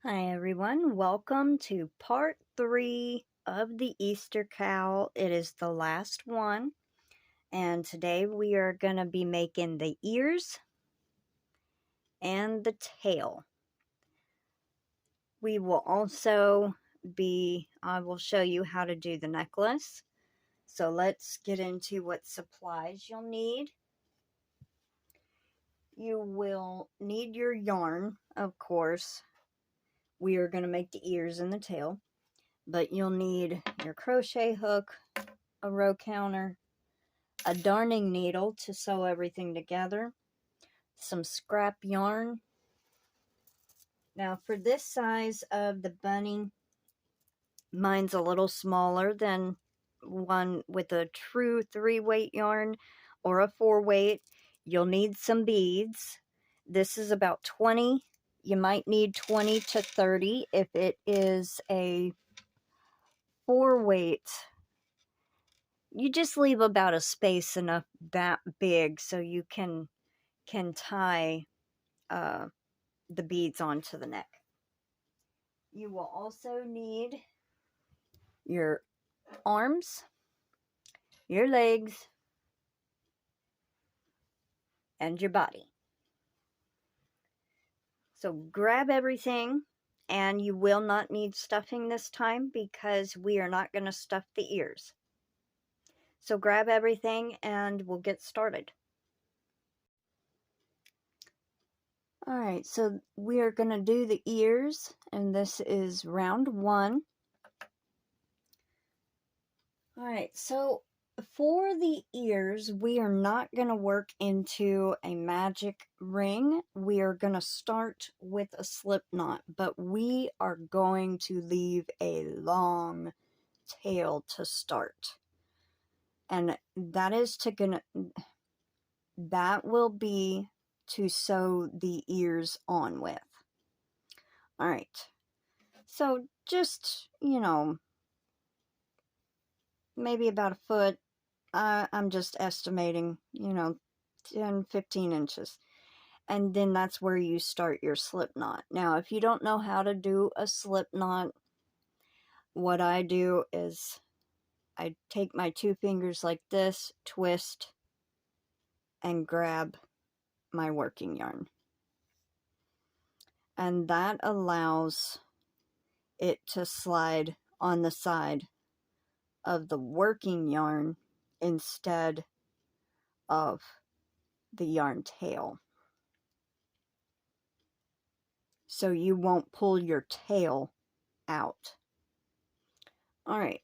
Hi everyone, welcome to part 3 of the Easter C.A.L. It is the last one, and today we are going to be making the ears and the tail. We will also I will show you how to do the necklace. So let's get into what supplies you'll need. You will need your yarn, of course. We are going to make the ears and the tail. But you'll need your crochet hook, a row counter, a darning needle to sew everything together, some scrap yarn. Now for this size of the bunny, mine's a little smaller than one with a true 3-weight yarn or a 4-weight. You'll need some beads. This is about 20. You might need 20 to 30 if it is a 4-weight. You just leave about a space enough that big so you can tie the beads onto the neck. You will also need your arms, your legs, and your body. So grab everything, and you will not need stuffing this time because we are not going to stuff the ears. So grab everything and we'll get started. Alright, so we are going to do the ears, and this is round 1. Alright, so for the ears, we are not going to work into a magic ring. We are going to start with a slip knot, but we are going to leave a long tail to start. And that will be to sew the ears on with. Alright, so just, maybe about a foot. I'm just estimating, 10, 15 inches. And then that's where you start your slip knot. Now, if you don't know how to do a slip knot, what I do is I take my 2 fingers like this, twist, and grab my working yarn. And that allows it to slide on the side of the working yarn instead of the yarn tail. So you won't pull your tail out. Alright.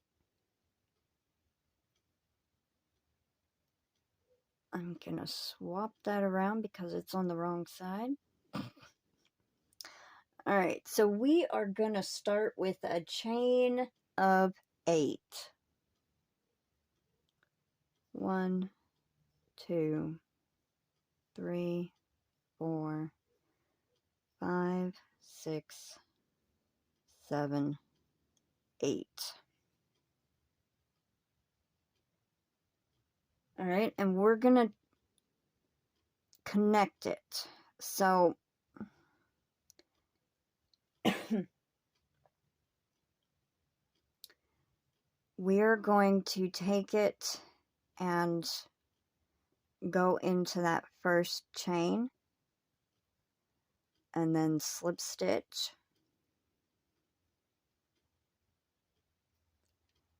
I'm gonna swap that around because it's on the wrong side. Alright, so we are gonna start with a chain of 8. 1, 2, 3, 4, 5, 6, 7, 8. Alright, and we're gonna connect it. So we're going to take it and go into that first chain and then slip stitch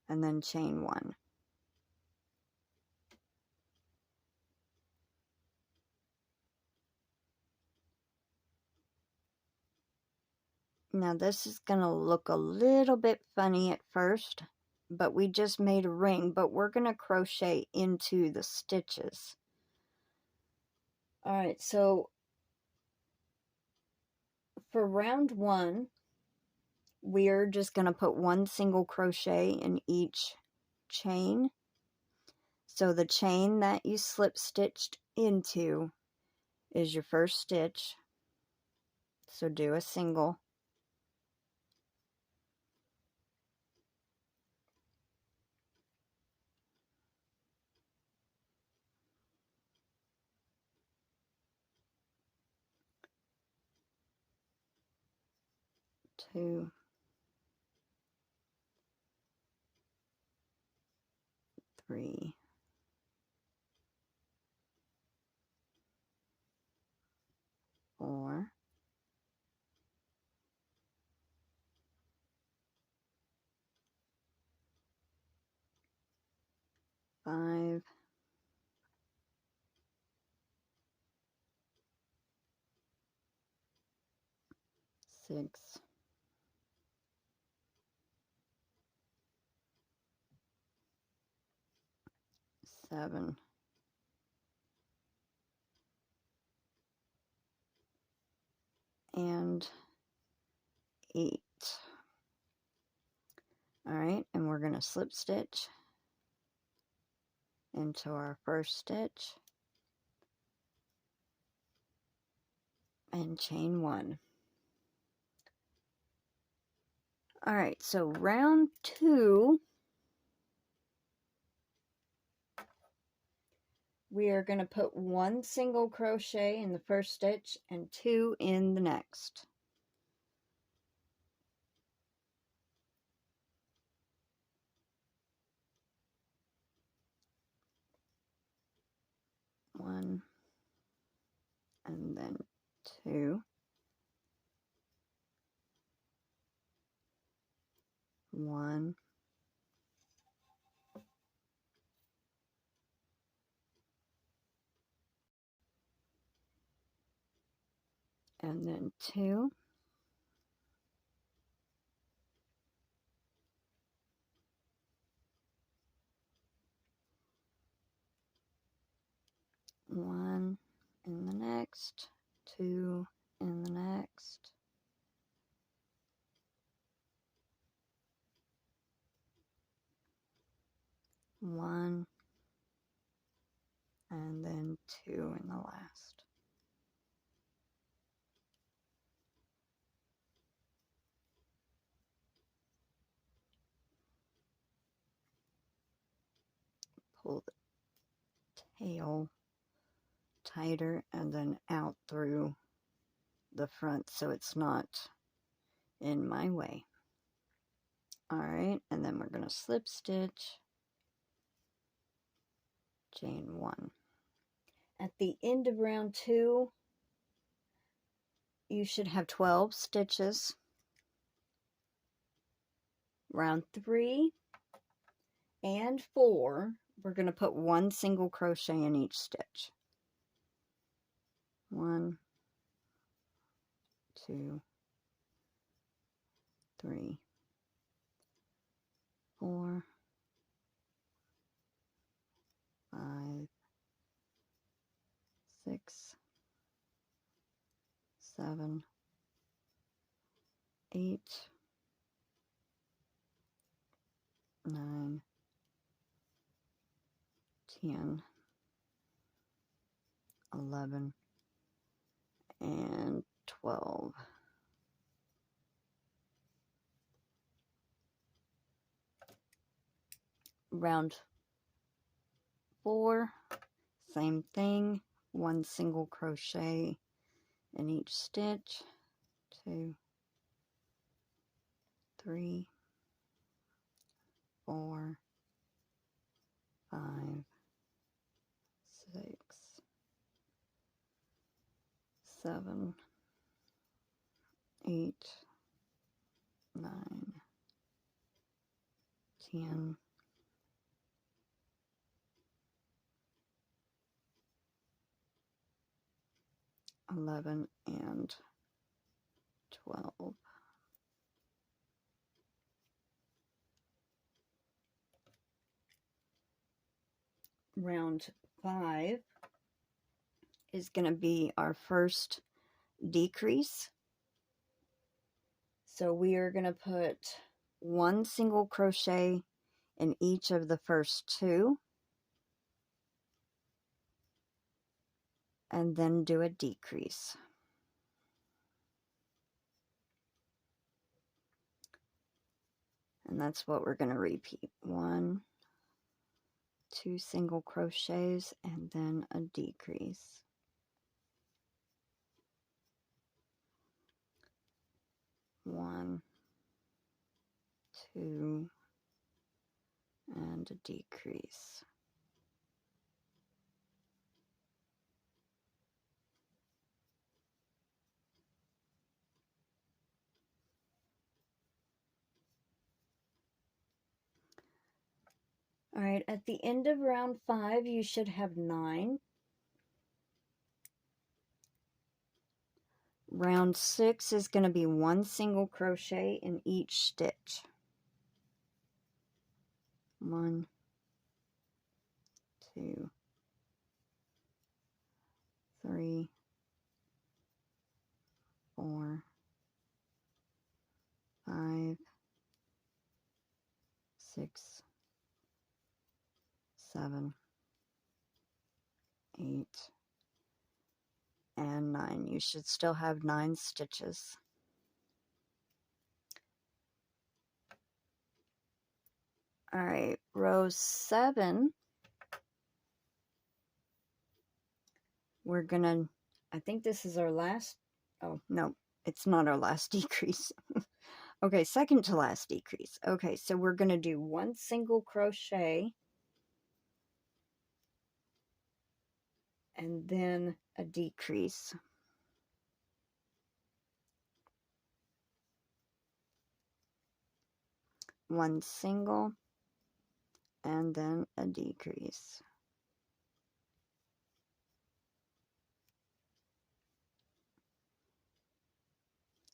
and then chain 1. Now this is going to look a little bit funny at first, but we just made a ring, but we're going to crochet into the stitches. Alright, so for round 1, we're just going to put 1 single crochet in each chain. So the chain that you slip stitched into is your first stitch. So do a single. 2, 3, 4, 5, 6, 7, 8. All right, and we're going to slip stitch into our first stitch and chain 1. All right, so round 2, we are going to put 1 single crochet in the first stitch and 2 in the next. One, and then 2, 1, and then 2, 1 in the next, 2 in the next, 1, and then 2 in the last. Pull the tail tighter and then out through the front so it's not in my way. All right, and then we're going to slip stitch, chain 1. At the end of round 2, you should have 12 stitches. Round 3 and 4, we're going to put 1 single crochet in each stitch. 1, 2, 3, 4, 5, 6, 7, 8, 9, 10, 11, and 12. Round 4, same thing, 1 single crochet in each stitch. 2, 3, 4, 5, 6, 7, 8, 9, 10, 11, and 12. Round 5 is going to be our first decrease. So we are going to put 1 single crochet in each of the first 2, and then do a decrease. And that's what we're going to repeat. 1, 2 single crochets, and then a decrease. 1, 2, and a decrease. All right, at the end of round 5, you should have 9. Round 6 is going to be 1 single crochet in each stitch. 1, 2, 3, 4, 5, 6, 7, 8, and 9. You should still have 9 stitches. All right, row 7, we're gonna, I think this is our last, oh no, it's not our last decrease. Okay, second to last decrease. Okay, so we're gonna do 1 single crochet and then a decrease. 1 single and then a decrease.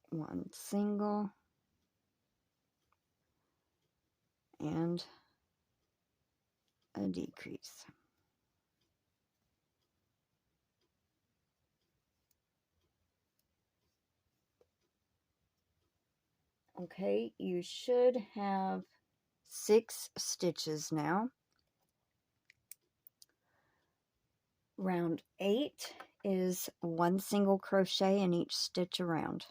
1 single and a decrease. Okay, you should have 6 stitches now. Round 8 is 1 single crochet in each stitch around.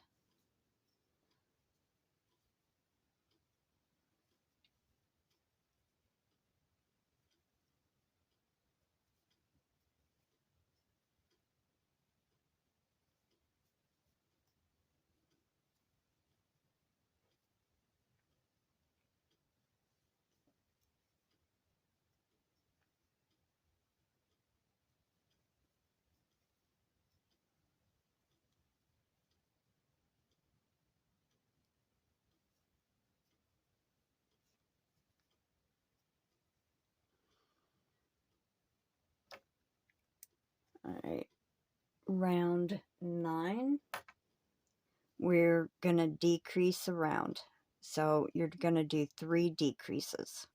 Alright, round 9, we're going to decrease around. So you're going to do 3 decreases.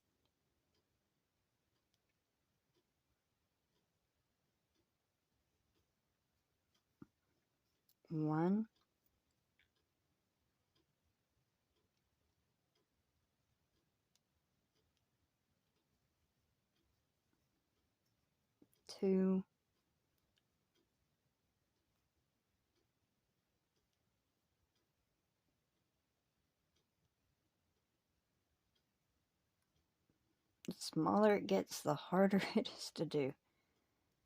1, 2, 'The smaller it gets, the harder it is to do.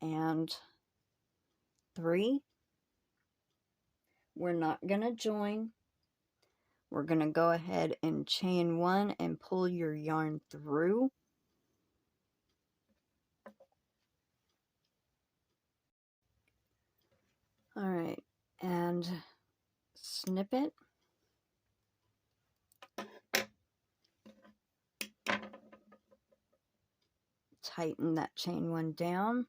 And 3. We're not going to join. We're going to go ahead and chain 1 and pull your yarn through. Alright, and snip it. Tighten that chain 1 down.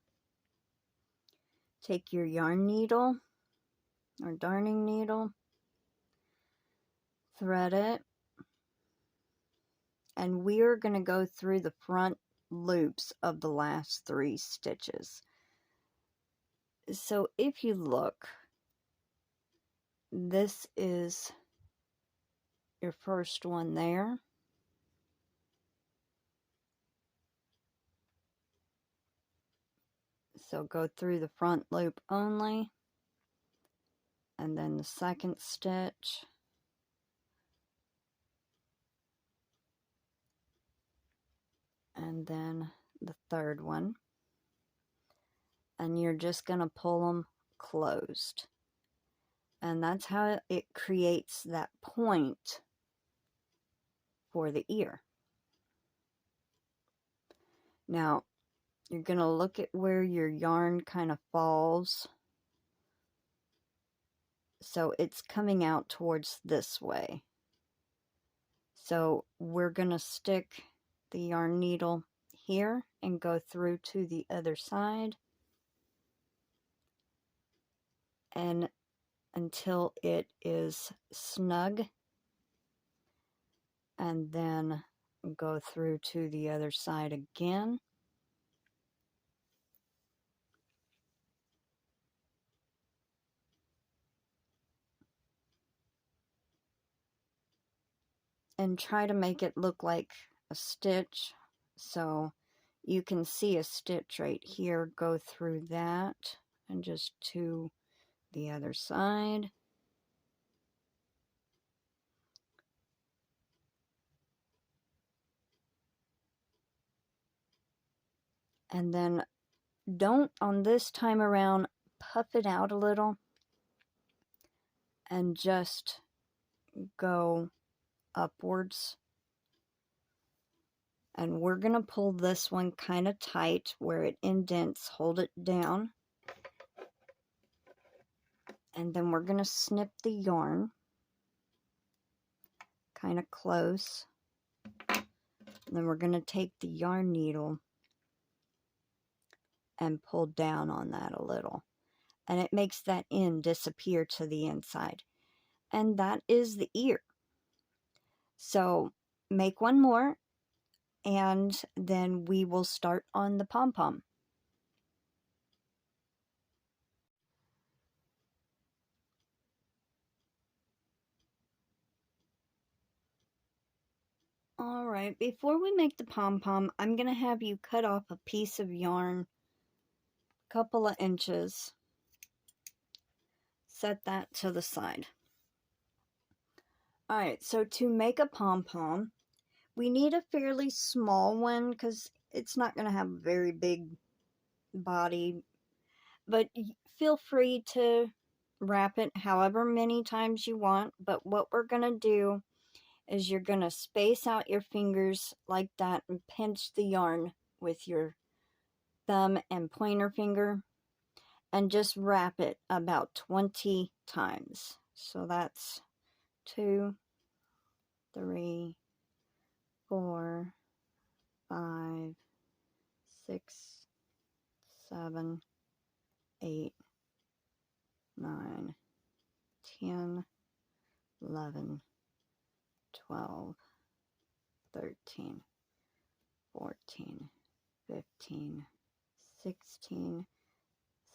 Take your yarn needle or darning needle, thread it, and we are going to go through the front loops of the last 3 stitches. So if you look, this is your first one there. So go through the front loop only, and then the second stitch, and then the third one, and you're just going to pull them closed. And that's how it creates that point for the ear. Now, you're going to look at where your yarn kind of falls. So it's coming out towards this way. So we're going to stick the yarn needle here and go through to the other side. And until it is snug. And then go through to the other side again. And try to make it look like a stitch. So you can see a stitch right here. Go through that and just to the other side. And then don't, on this time around, puff it out a little and just go upwards. And we're going to pull this one kind of tight where it indents. Hold it down. And then we're going to snip the yarn kind of close. And then we're going to take the yarn needle and pull down on that a little. And it makes that end disappear to the inside. And that is the ear. So make one more, and then we will start on the pom-pom. Alright, before we make the pom-pom, I'm going to have you cut off a piece of yarn, a couple of inches. Set that to the side. Alright, so to make a pom-pom, we need a fairly small one because it's not going to have a very big body. But feel free to wrap it however many times you want. But what we're going to do is you're going to space out your fingers like that and pinch the yarn with your thumb and pointer finger. And just wrap it about 20 times. So that's 2, 3, 4, 5, 6, 7, 8, 9, 10, 11, 12, 13, 14, 15, 16,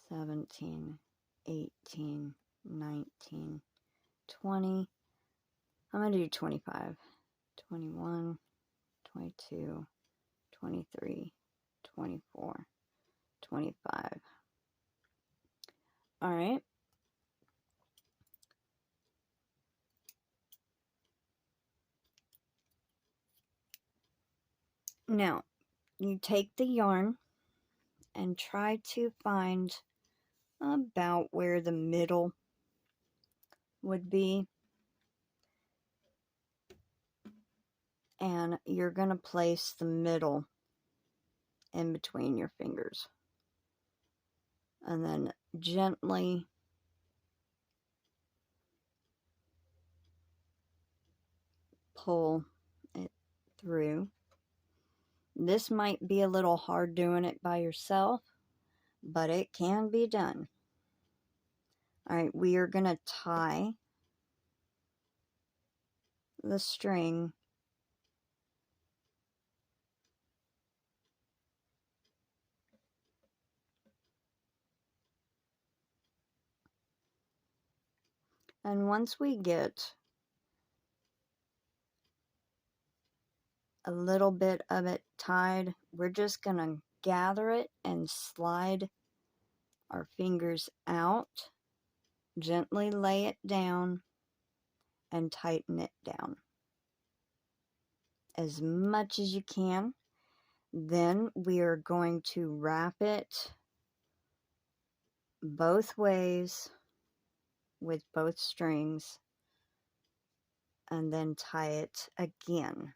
17, 18, 19, 20. I'm going to do 25, 21, 22, 23, 24, 25. All right. Now, you take the yarn and try to find about where the middle would be. And you're going to place the middle in between your fingers. And then gently pull it through. This might be a little hard doing it by yourself, but it can be done. Alright, we are going to tie the string and once we get a little bit of it tied, we're just going to gather it and slide our fingers out, gently lay it down, and tighten it down as much as you can. Then we are going to wrap it both ways with both strings and then tie it again.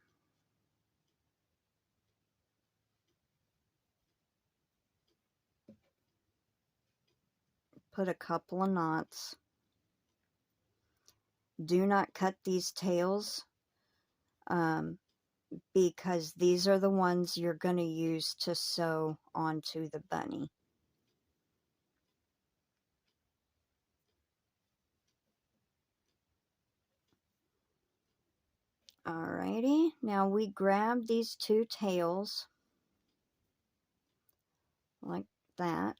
Put a couple of knots. Do not cut these tails because these are the ones you're going to use to sew onto the bunny. Alrighty, now we grab these two tails like that.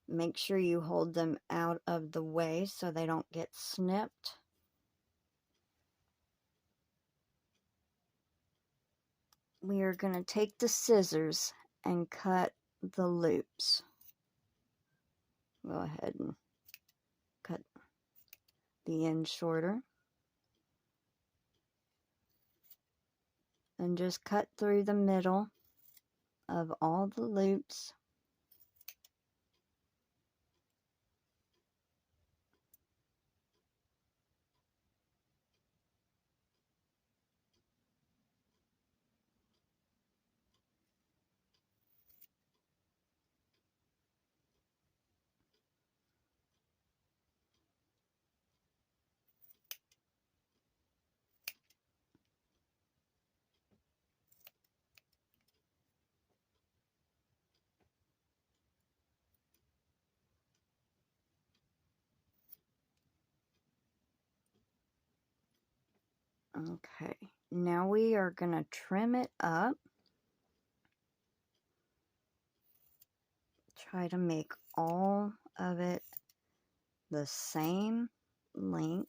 Make sure you hold them out of the way so they don't get snipped. We are going to take the scissors and cut the loops. Go ahead and cut the end shorter. And just cut through the middle of all the loops. Okay, now we are going to trim it up. Try to make all of it the same length.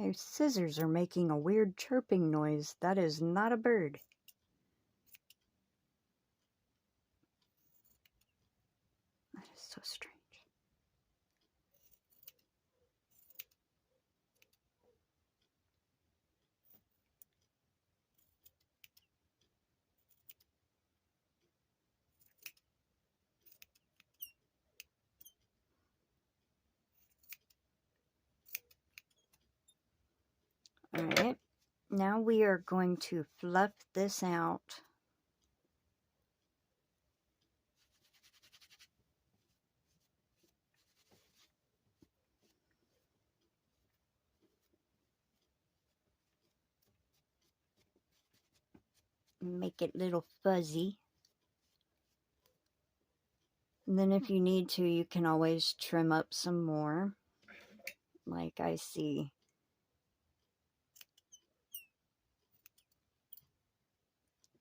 My scissors are making a weird chirping noise. That is not a bird. That is so strange. Alright, now we are going to fluff this out. Make it a little fuzzy. And then if you need to, you can always trim up some more. Like I see.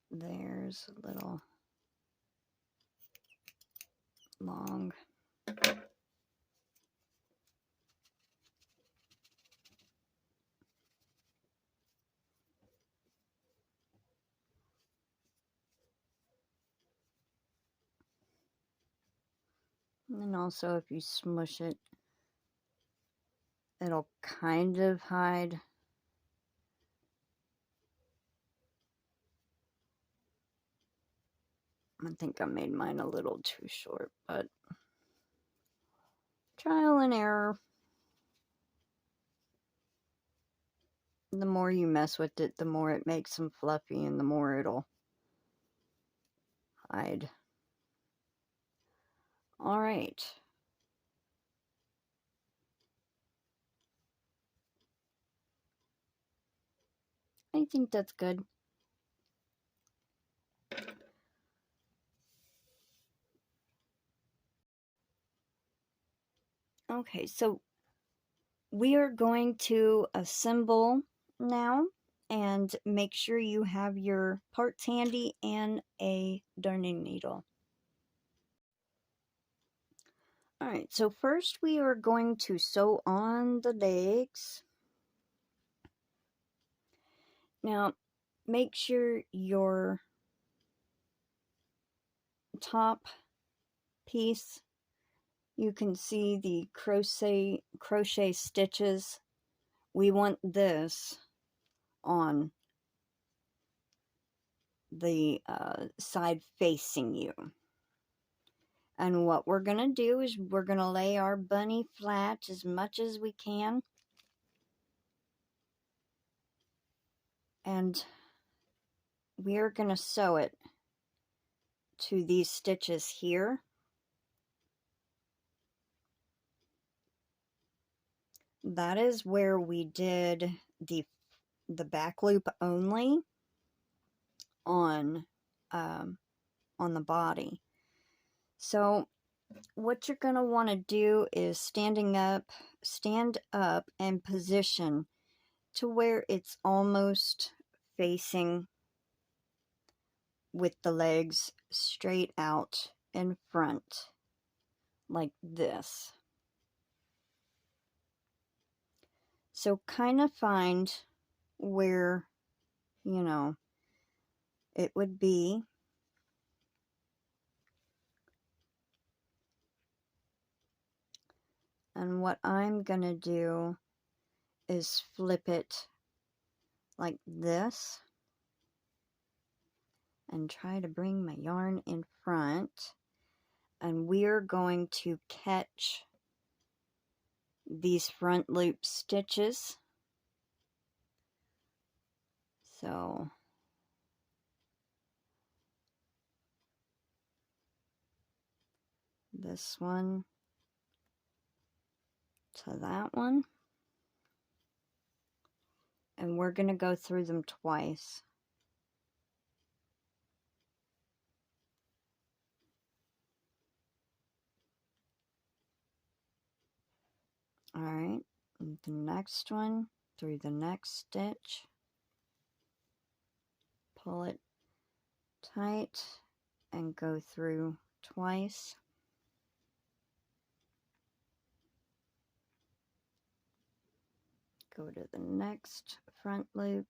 There's a little long. And then also if you smush it, it'll kind of hide. I think I made mine a little too short, but trial and error. The more you mess with it, the more it makes them fluffy and the more it'll hide. Alright. I think that's good. Okay, so we are going to assemble now, and make sure you have your parts handy and a darning needle. Alright, so first we are going to sew on the legs. Now, make sure your top piece, you can see the crochet stitches. We want this on the side facing you. And what we're going to do is we're going to lay our bunny flat as much as we can. And we're going to sew it to these stitches here. That is where we did the back loop only on the body. So what you're going to want to do is stand up and position to where it's almost facing with the legs straight out in front, like this. So kind of find where, you know, it would be. And what I'm going to do is flip it like this and try to bring my yarn in front. And we're going to catch these front loop stitches. So this one to that one. And we're going to go through them twice. Alright, the next one through the next stitch. Pull it tight and go through twice. Go to the next front loop.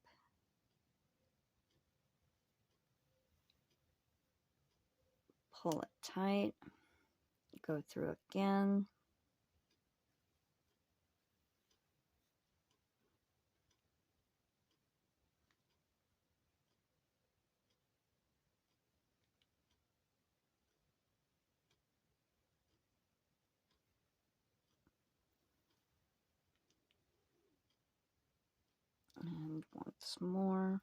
Pull it tight. Go through again. And once more.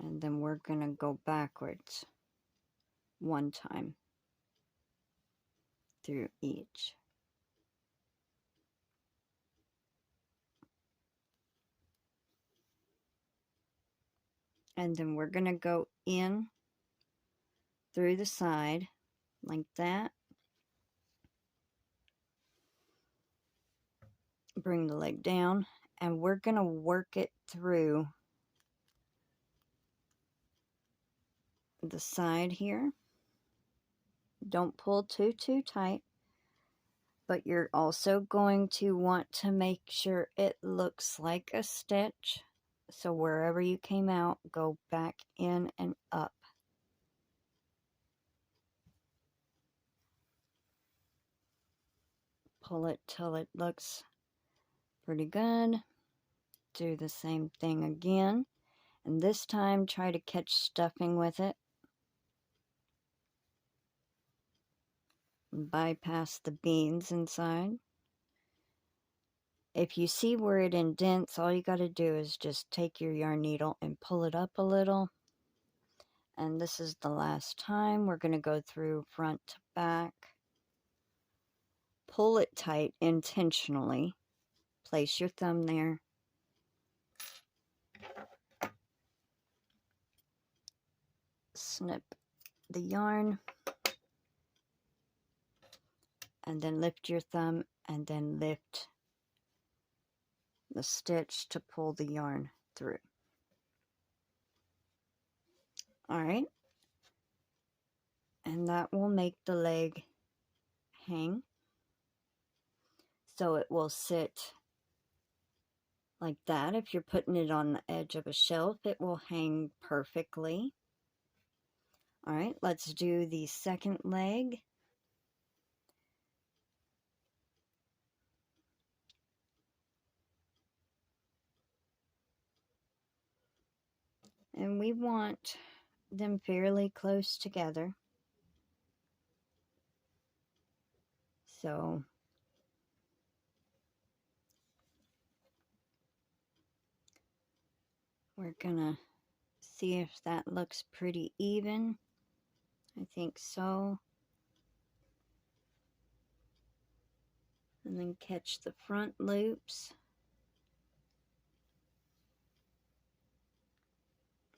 And then we're going to go backwards one time through each. And then we're going to go in through the side like that. Bring the leg down, and we're going to work it through the side here. Don't pull too tight, but you're also going to want to make sure it looks like a stitch. So wherever you came out, go back in and up. Pull it till it looks pretty good. Do the same thing again, and this time try to catch stuffing with it. Bypass the beans inside. If you see where it indents, all you got to do is just take your yarn needle and pull it up a little. And this is the last time. We're going to go through front to back. Pull it tight intentionally. Place your thumb there. Snip the yarn. And then lift your thumb and then lift the stitch to pull the yarn through. Alright. And that will make the leg hang. So it will sit like that. If you're putting it on the edge of a shelf, it will hang perfectly. All right, let's do the second leg. And we want them fairly close together. So we're gonna see if that looks pretty even. I think so. And then catch the front loops.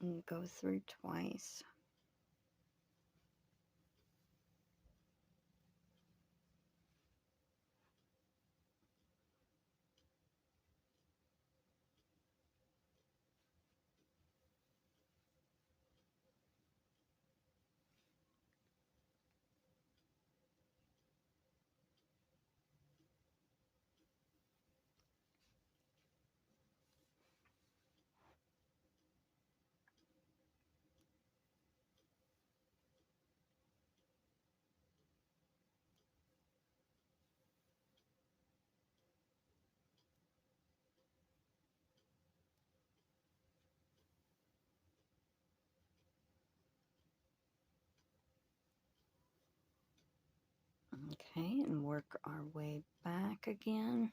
And go through twice. Okay, and work our way back again.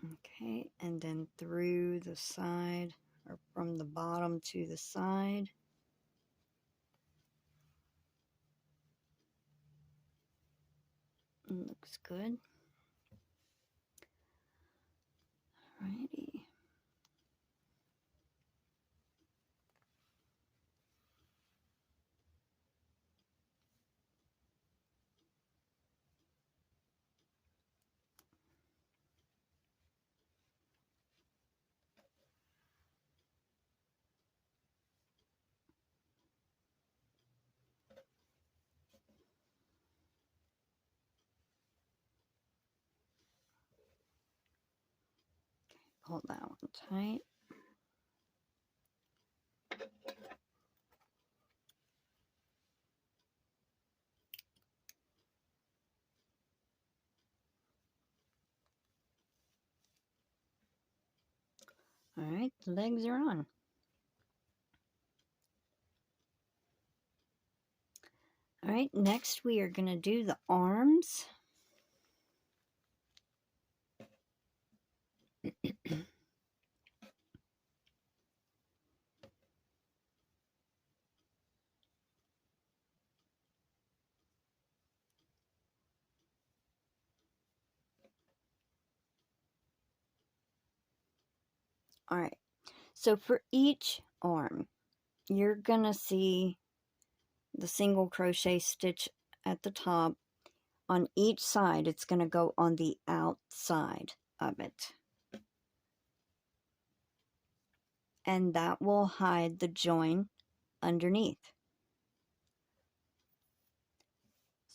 Okay, and then through the side, or from the bottom to the side. Looks good. Alrighty. Hold that one tight. Alright, the legs are on. Alright, next we are going to do the arms. Alright, so for each arm, you're going to see the single crochet stitch at the top. On each side, it's going to go on the outside of it. And that will hide the join underneath.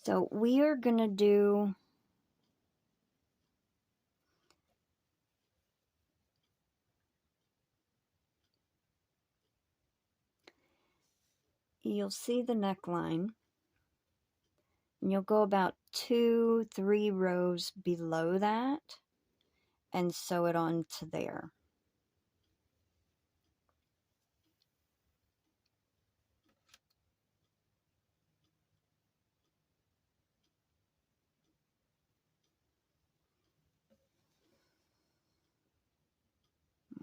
So we are going to do you'll see the neckline, and you'll go about 2-3 rows below that and sew it on to there.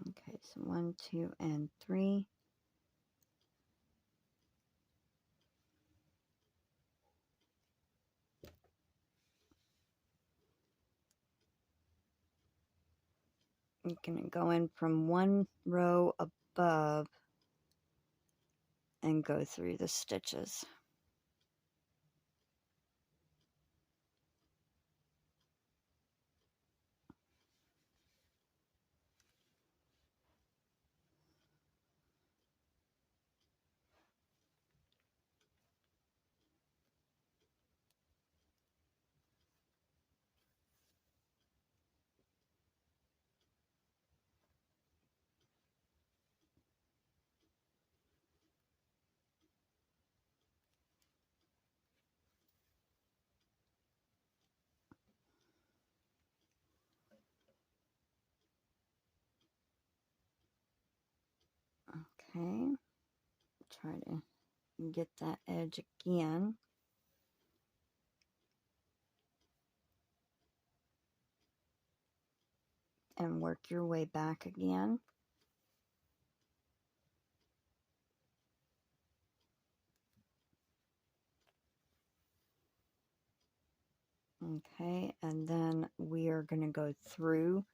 Okay, so 1, 2, and 3. You're going to go in from one row above and go through the stitches. Okay, try to get that edge again. And work your way back again. Okay, and then we are going to go through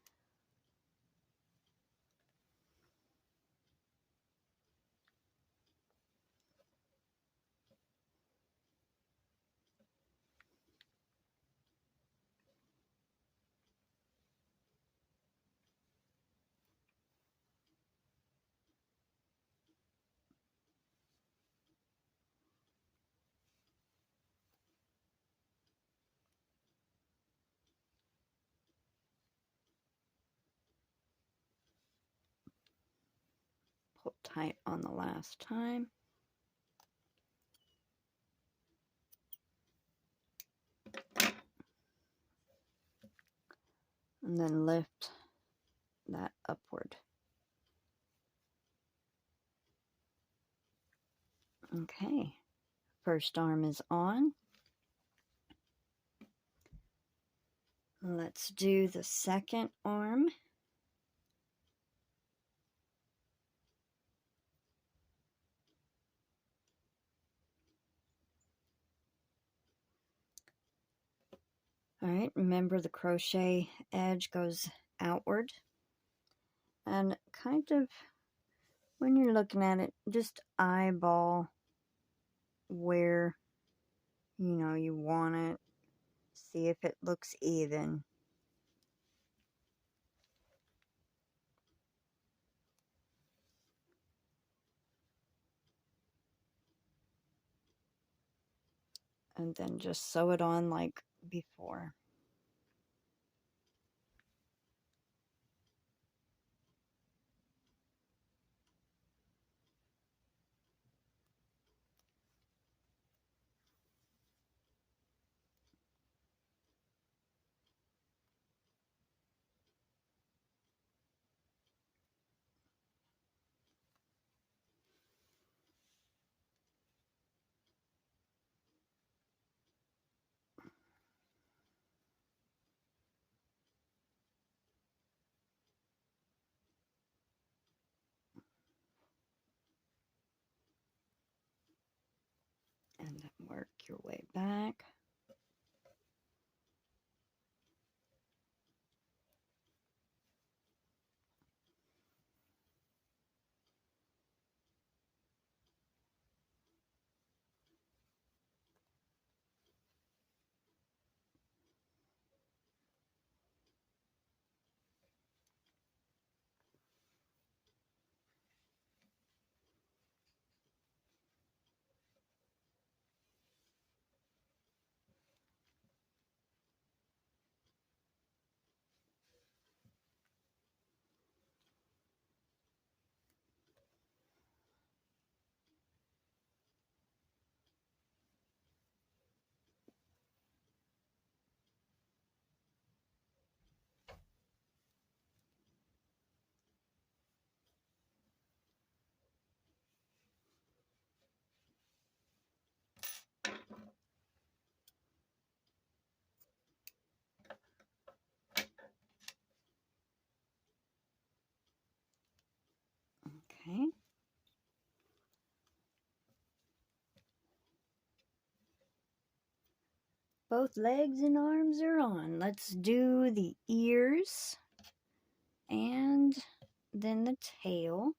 pull tight on the last time. And then lift that upward. Okay, first arm is on. Let's do the second arm. All right, remember the crochet edge goes outward. And kind of, when you're looking at it, just eyeball where, you want it. See if it looks even. And then just sew it on like before. And then work your way back. Okay. Both legs and arms are on. Let's do the ears and then the tail.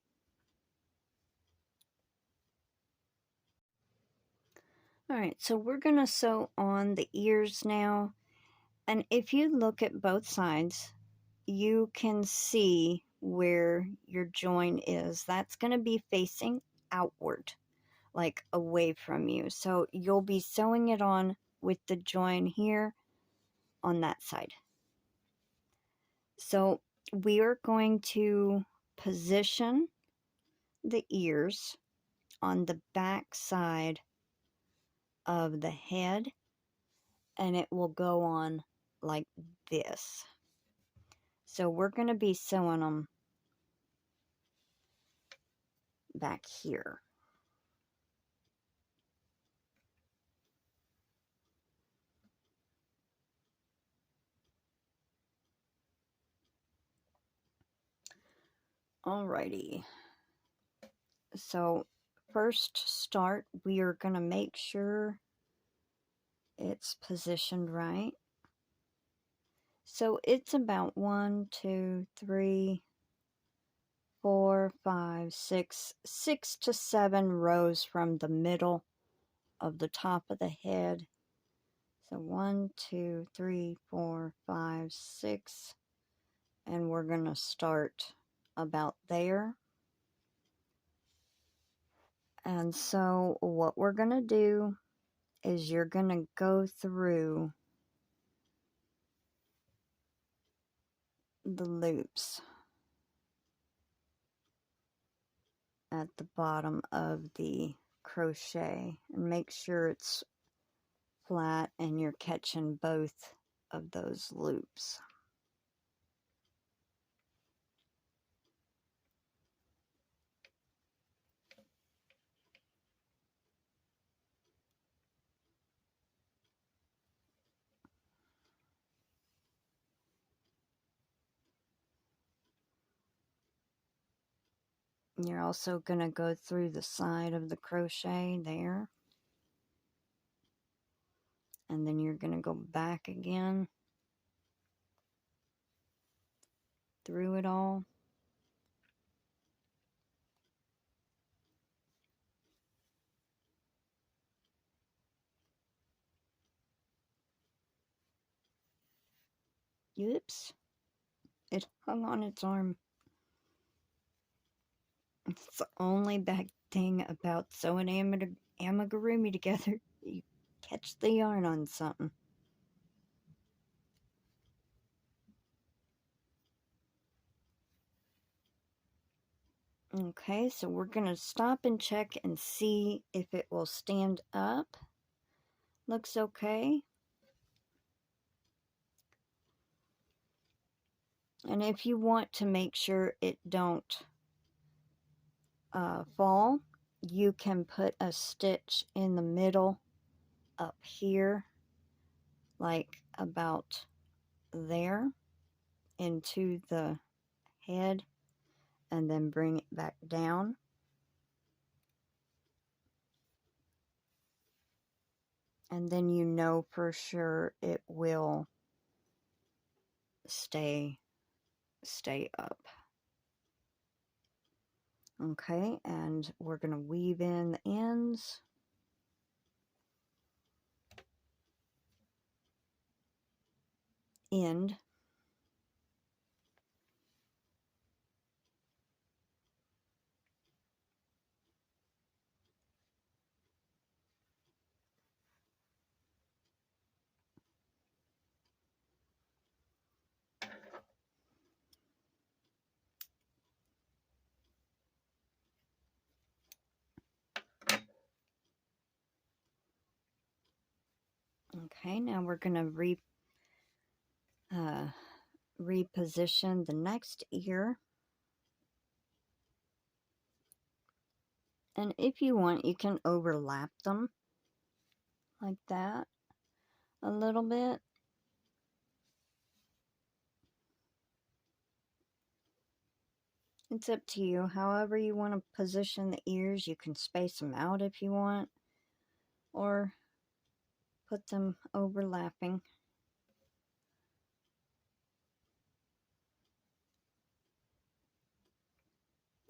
All right, so we're going to sew on the ears now. And if you look at both sides, you can see where your join is. That's going to be facing outward, like away from you. So you'll be sewing it on with the join here on that side. So we are going to position the ears on the back side of the head, and it will go on like this. So we're going to be sewing them back here. Alrighty. So first start, we are going to make sure it's positioned right. So it's about 1, 2, 3, 4, 5, 6, 6 to 7 rows from the middle of the top of the head. So 1, 2, 3, 4, 5, 6, and we're going to start about there. And so what we're going to do is you're going to go through the loops at the bottom of the crochet and make sure it's flat and you're catching both of those loops. You're also going to go through the side of the crochet there, and then you're going to go back again through it all. Oops, it hung on its arm. It's the only bad thing about sewing amigurumi together. You catch the yarn on something. Okay, so we're going to stop and check and see if it will stand up. Looks okay. And if you want to make sure it don't fall, you can put a stitch in the middle up here, like about there, into the head, and then bring it back down. And then you know for sure it will stay up. Okay, and we're going to weave in the ends. End. Okay, now we're going to reposition the next ear. And if you want, you can overlap them like that a little bit. It's up to you. However you want to position the ears, you can space them out if you want, or put them overlapping.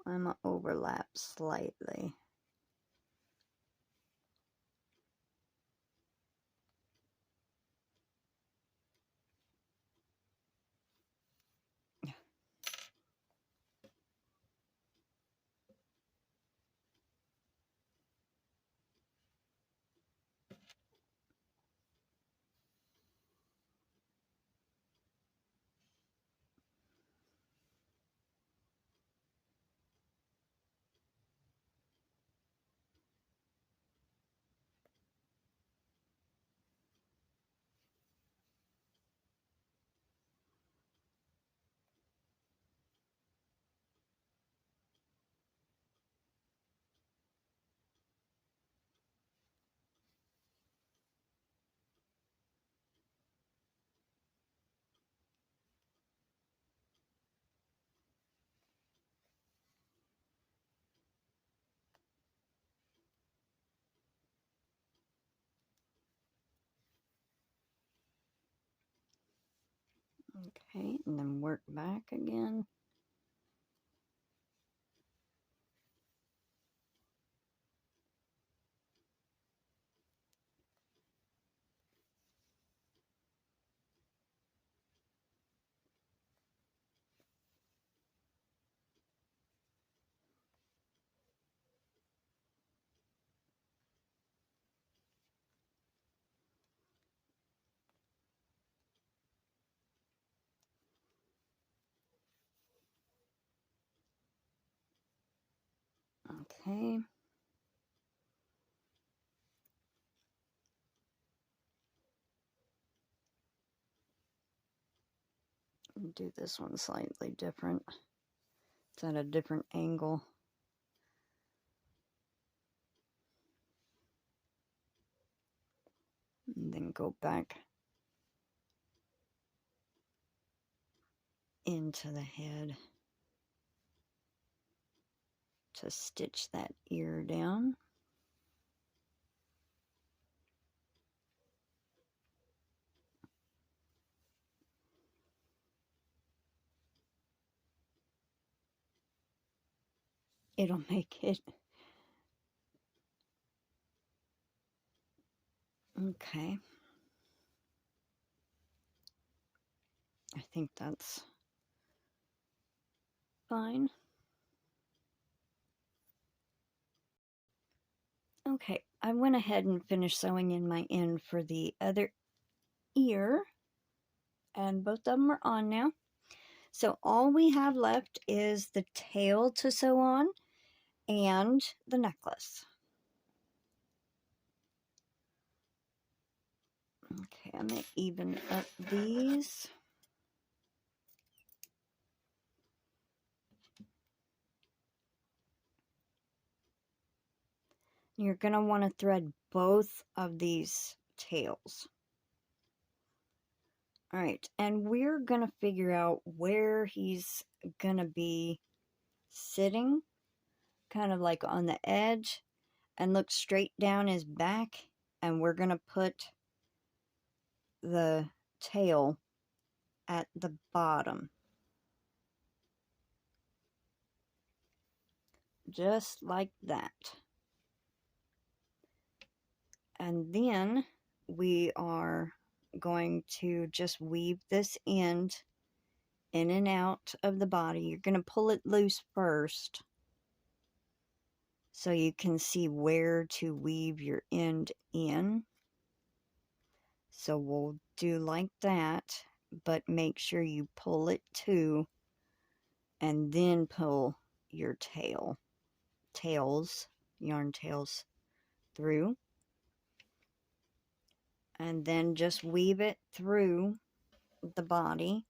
I'm going to overlap slightly. Okay, and then work back again. Okay. Do this one slightly different. It's at a different angle. And then go back into the head to stitch that ear down. It'll make it. Okay. I think that's fine. Okay, I went ahead and finished sewing in my end for the other ear, and both of them are on now. So all we have left is the tail to sew on and the necklace. Okay, I'm going to even up these. You're going to want to thread both of these tails. All right, and we're going to figure out where he's going to be sitting, kind of like on the edge, and look straight down his back, and we're going to put the tail at the bottom. Just like that. And then we are going to just weave this end in and out of the body. You're going to pull it loose first so you can see where to weave your end in. So we'll do like that, but make sure you pull it too, and then pull your yarn tails through, and then just weave it through the body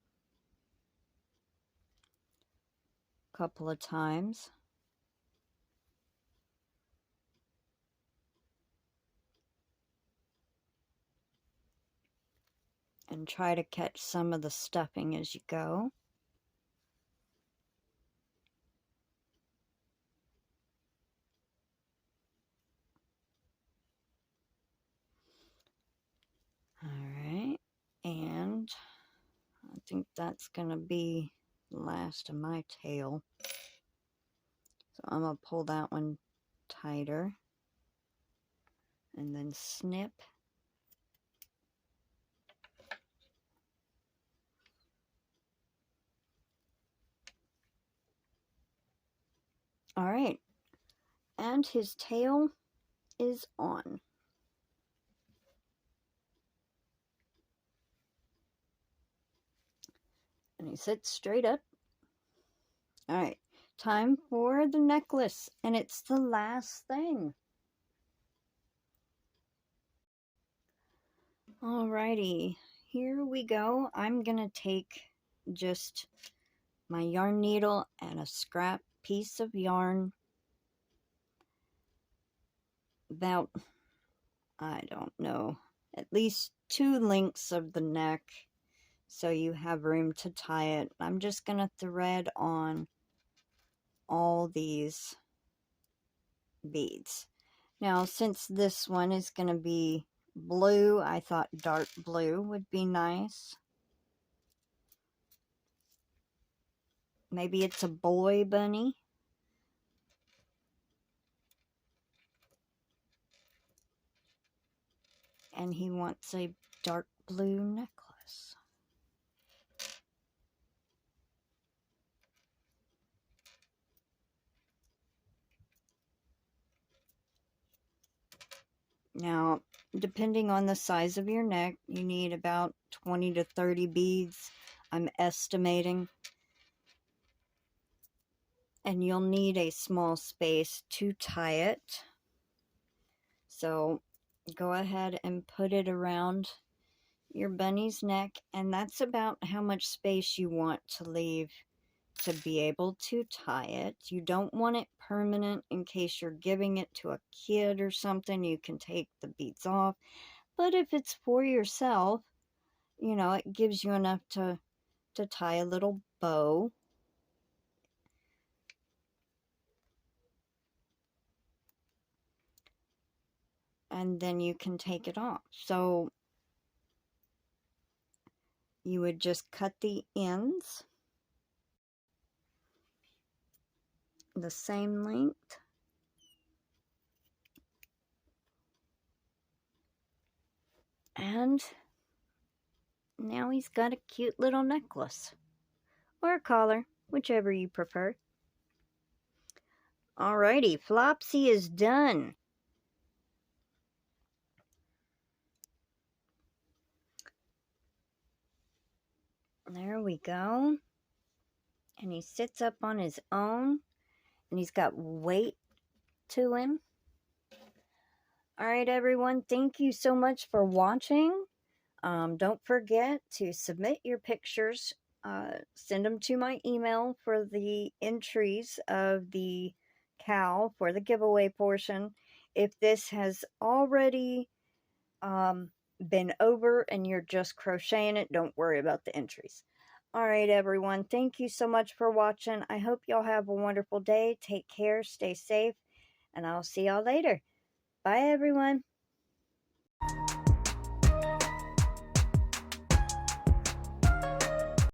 a couple of times. And try to catch some of the stuffing as you go. Alright, and I think that's going to be the last of my tail. So I'm going to pull that one tighter and then snip. Alright, and his tail is on. And he sits straight up. Alright, time for the necklace, and it's the last thing. Alrighty, here we go. I'm gonna take just my yarn needle and a scrap piece of yarn, about, I don't know, at least 2 lengths of the neck, so you have room to tie it. I'm just gonna thread on all these beads. Now, since this one is going to be blue, I thought dark blue would be nice. Maybe it's a boy bunny. And he wants a dark blue necklace. Now, depending on the size of your neck, you need about 20 to 30 beads, I'm estimating. And you'll need a small space to tie it. So go ahead and put it around your bunny's neck, and that's about how much space you want to leave to be able to tie it. You don't want it permanent in case you're giving it to a kid or something. You can take the beads off. But if it's for yourself, you know, it gives you enough to tie a little bow. And then you can take it off. So you would just cut the ends the same length. And now he's got a cute little necklace. Or a collar, whichever you prefer. Alrighty, Flopsy is done. There we go. And he sits up on his own. And he's got weight to him. Alright, everyone. Thank you so much for watching. Don't forget to submit your pictures. Send them to my email for the entries of the C.A.L for the giveaway portion. If this has already been over and you're just crocheting it, don't worry about the entries. Alright, everyone. Thank you so much for watching. I hope y'all have a wonderful day. Take care. Stay safe. And I'll see y'all later. Bye, everyone.